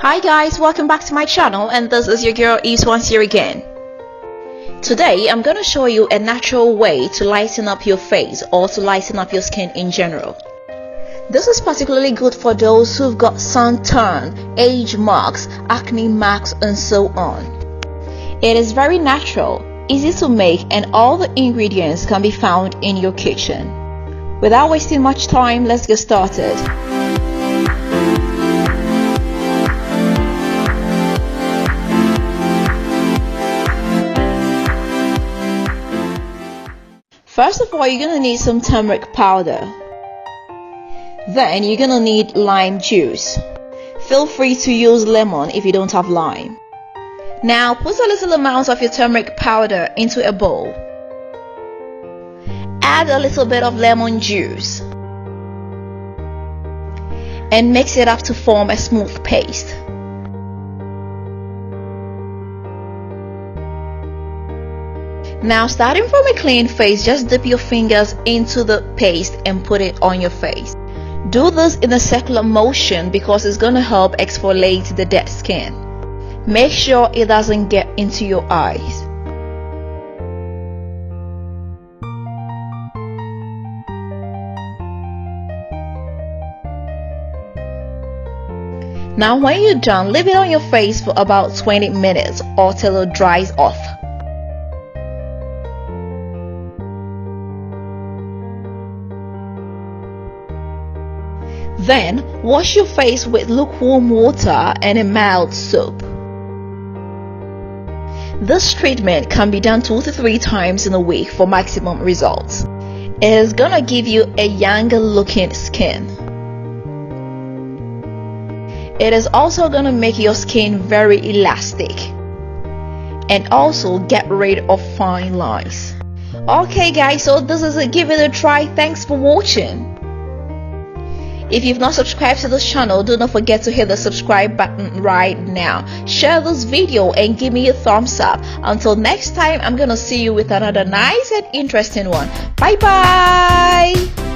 Hi guys, welcome back to my channel, and this is your girl East here again. Today I'm gonna show you a natural way to lighten up your face or to lighten up your skin in general. This is particularly good for those who've got suntan, age marks, acne marks and so on. It is very natural, easy to make, and all the ingredients can be found in your kitchen. Without wasting much time, let's get started. First of all, you're gonna need some turmeric powder. Then you're gonna need lime juice. Feel free to use lemon if you don't have lime. Now put a little amount of your turmeric powder into a bowl. Add a little bit of lemon juice and mix it up to form a smooth paste. Now, starting from a clean face, just dip your fingers into the paste and put it on your face. Do this in a circular motion because it's going to help exfoliate the dead skin. Make sure it doesn't get into your eyes. Now when you're done, leave it on your face for about 20 minutes or till it dries off. Then wash your face with lukewarm water and a mild soap. This treatment can be done 2 to 3 times in a week for maximum results. It is gonna give you a younger looking skin. It is also gonna make your skin very elastic and also get rid of fine lines. Okay guys, so this is it. Give it a try. Thanks for watching. If you've not subscribed to this channel, do not forget to hit the subscribe button right now. Share this video and give me a thumbs up. Until next time, I'm gonna see you with another nice and interesting one. Bye bye.